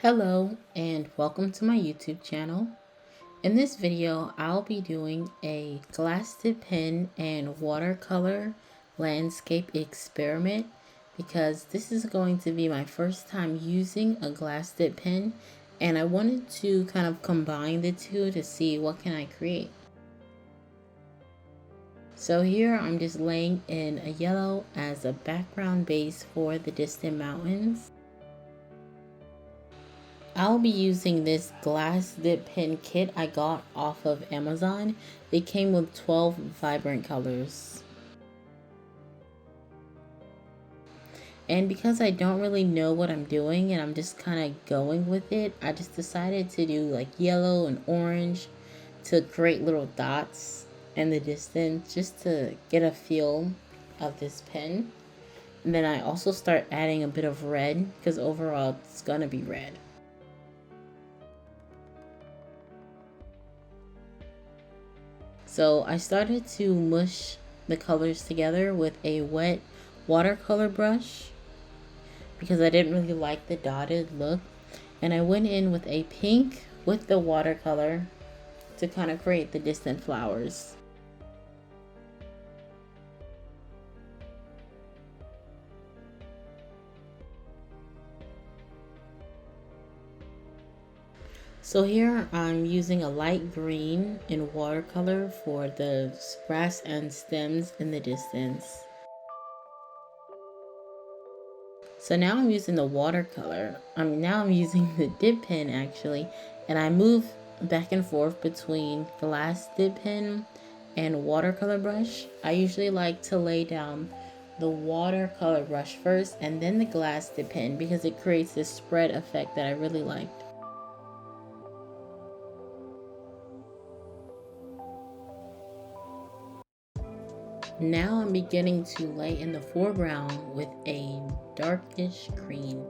Hello and welcome to my YouTube channel. In this video, I'll be doing a glass dip pen and watercolor landscape experiment because this is going to be my first time using a glass dip pen, and I wanted to kind of combine the two to see what can I create. So here I'm just laying in a yellow as a background base for the distant mountains. I'll be using this glass dip pen kit I got off of Amazon. It came with 12 vibrant colors. And because I don't really know what I'm doing and I'm just kind of going with it, I just decided to do like yellow and orange to create little dots in the distance just to get a feel of this pen. And then I also start adding a bit of red because overall it's gonna be red. So I started to mush the colors together with a wet watercolor brush because I didn't really like the dotted look. And I went in with a pink with the watercolor to kind of create the distant flowers. So here I'm using a light green in watercolor for the grass and stems in the distance. So now I'm using the watercolor. Now I'm using the dip pen actually, and I move back and forth between glass dip pen and watercolor brush. I usually like to lay down the watercolor brush first and then the glass dip pen because it creates this spread effect that I really liked. Now I'm beginning to lay in the foreground with a darkish green.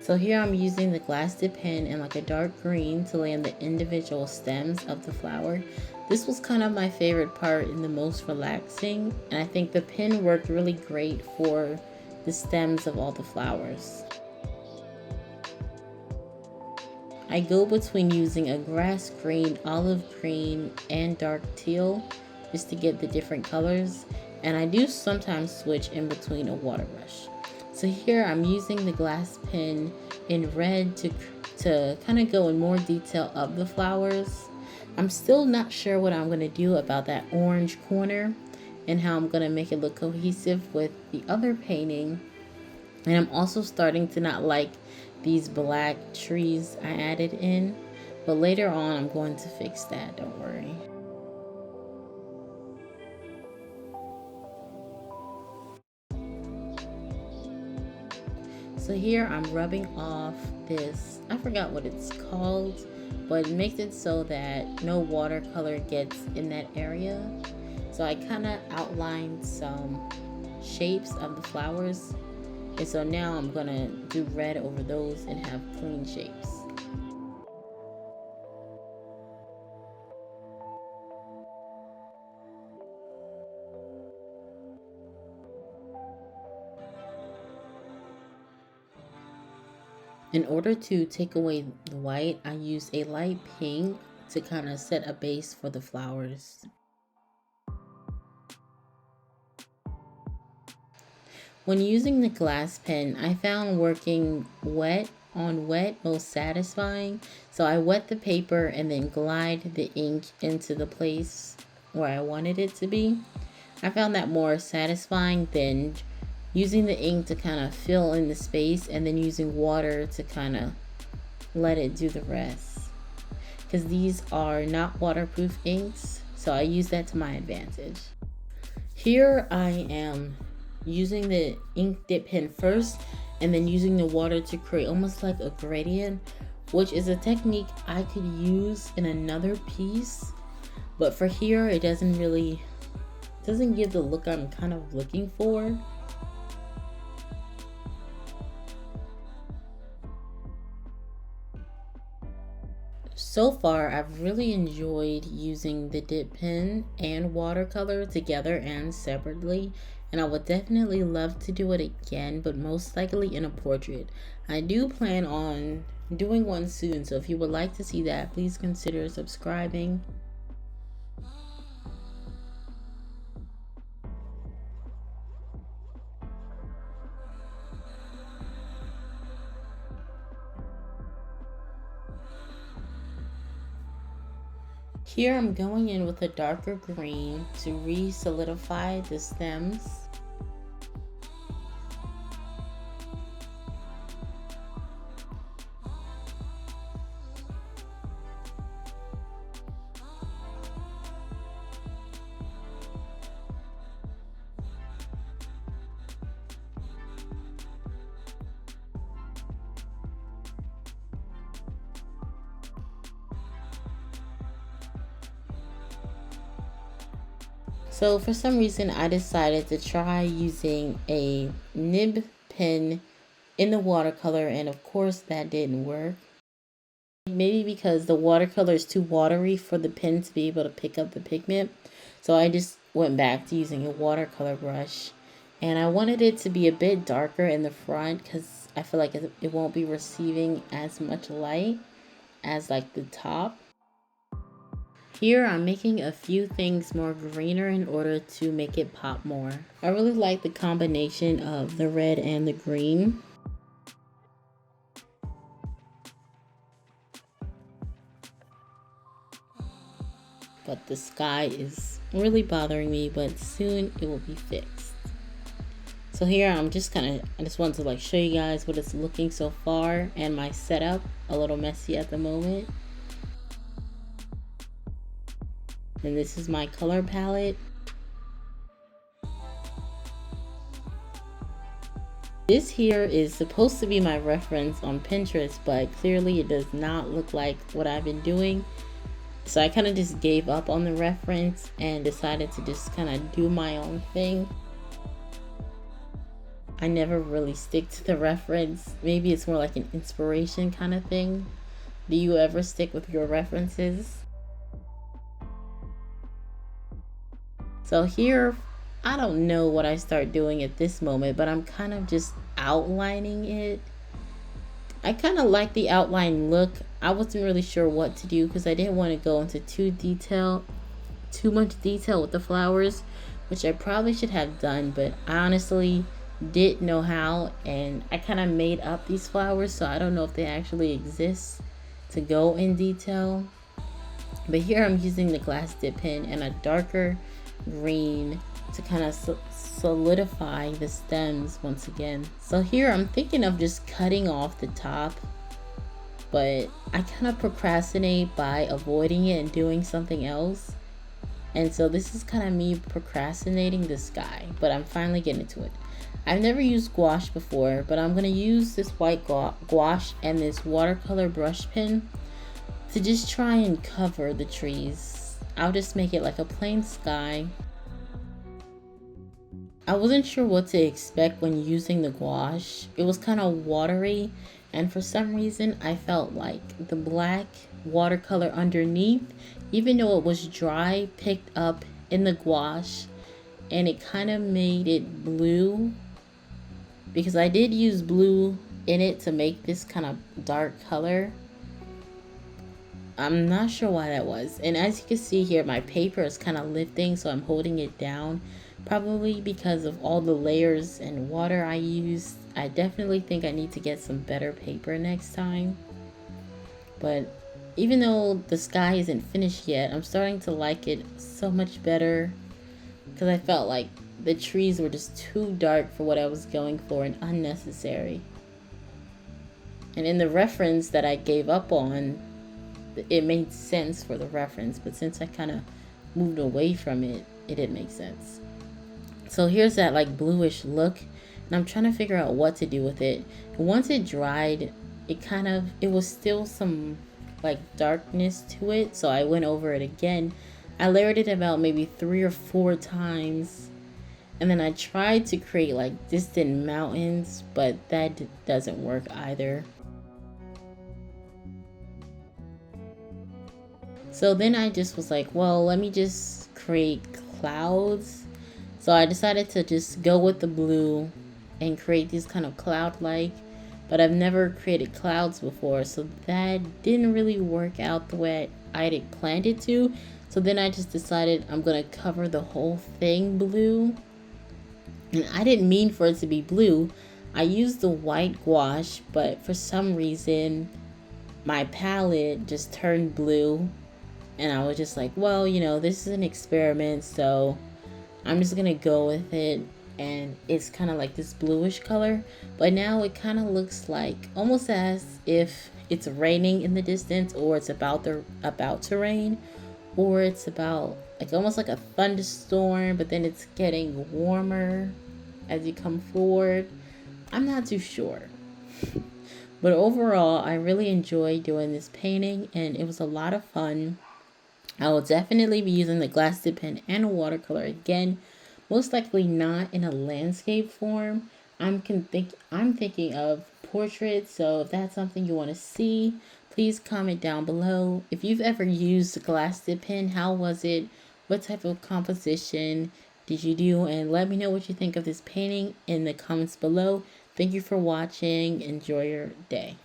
So here I'm using the glass dip pen and like a dark green to lay in the individual stems of the flower. This was kind of my favorite part and the most relaxing, and I think the pen worked really great for the stems of all the flowers. I go between using a grass green, olive green, and dark teal just to get the different colors, and I do sometimes switch in between a water brush. So here I'm using the glass pen in red to kind of go in more detail of the flowers. I'm still not sure what I'm going to do about that orange corner and how I'm going to make it look cohesive with the other painting. And I'm also starting to not like these black trees I added in, but later on I'm going to fix that, don't worry. So here I'm rubbing off this, I forgot what it's called, but it makes it so that no watercolor gets in that area. So I kind of outlined some shapes of the flowers, and so now I'm gonna do red over those and have clean shapes. In order to take away the white, I use a light pink to kind of set a base for the flowers. When using the glass pen, I found working wet on wet most satisfying. So I wet the paper and then glide the ink into the place where I wanted it to be. I found that more satisfying than using the ink to kind of fill in the space and then using water to kind of let it do the rest. Because these are not waterproof inks, so I use that to my advantage. Here I am using the ink dip pen first and then using the water to create almost like a gradient, which is a technique I could use in another piece, but for here it doesn't give the look I'm kind of looking for. So far, I've really enjoyed using the dip pen and watercolor together and separately, and I would definitely love to do it again, but most likely in a portrait. I do plan on doing one soon, so if you would like to see that, please consider subscribing. Here I'm going in with a darker green to re-solidify the stems. So for some reason I decided to try using a nib pen in the watercolor, and of course that didn't work. Maybe because the watercolor is too watery for the pen to be able to pick up the pigment. So I just went back to using a watercolor brush, and I wanted it to be a bit darker in the front because I feel like it won't be receiving as much light as like the top. Here I'm making a few things more greener in order to make it pop more. I really like the combination of the red and the green. But the sky is really bothering me, but soon it will be fixed. So here I just want to like show you guys what it's looking so far, and my setup a little messy at the moment. And this is my color palette. This here is supposed to be my reference on Pinterest, but clearly it does not look like what I've been doing. So I kind of just gave up on the reference and decided to just kind of do my own thing. I never really stick to the reference. Maybe it's more like an inspiration kind of thing. Do you ever stick with your references? So here, I don't know what I start doing at this moment, but I'm kind of just outlining it. I kind of like the outline look. I wasn't really sure what to do because I didn't want to go into too much detail with the flowers, which I probably should have done, but I honestly didn't know how, and I kind of made up these flowers, so I don't know if they actually exist to go in detail. But here I'm using the glass dip pen and a darker green to kind of solidify the stems once again. So here I'm thinking of just cutting off the top, but I kind of procrastinate by avoiding it and doing something else. And so this is kind of me procrastinating the sky, but I'm finally getting to it. I've never used gouache before, but I'm going to use this white gouache and this watercolor brush pen to just try and cover the trees. I'll just make it like a plain sky. I wasn't sure what to expect when using the gouache. It was kind of watery, and for some reason I felt like the black watercolor underneath, even though it was dry, picked up in the gouache, and it kind of made it blue, because I did use blue in it to make this kind of dark color. I'm not sure why that was. And as you can see here, my paper is kind of lifting, so I'm holding it down. Probably because of all the layers and water I used. I definitely think I need to get some better paper next time. But even though the sky isn't finished yet, I'm starting to like it so much better, because I felt like the trees were just too dark for what I was going for and unnecessary. And in the reference that I gave up on, it made sense for the reference, but since I kind of moved away from it, it didn't make sense. So here's that like bluish look, and I'm trying to figure out what to do with it. And once it dried, it was still some like darkness to it, so I went over it again. I layered it about maybe 3 or 4 times, and then I tried to create like distant mountains, but that doesn't work either. So then I just was like, well, let me just create clouds. So I decided to just go with the blue and create these kind of cloud-like, but I've never created clouds before, so that didn't really work out the way I had planned it to. So then I just decided I'm gonna cover the whole thing blue. And I didn't mean for it to be blue. I used the white gouache, but for some reason my palette just turned blue. And I was just like, well, this is an experiment, so I'm just gonna go with it. And it's kind of like this bluish color, but now it kind of looks like almost as if it's raining in the distance, or it's about to rain, or it's about like almost like a thunderstorm, but then it's getting warmer as you come forward. I'm not too sure. But overall, I really enjoyed doing this painting, and it was a lot of fun. I will definitely be using the glass tip pen and a watercolor again. Most likely not in a landscape form. I'm thinking of portraits, so if that's something you want to see, please comment down below. If you've ever used a glass tip pen, how was it? What type of composition did you do? And let me know what you think of this painting in the comments below. Thank you for watching. Enjoy your day.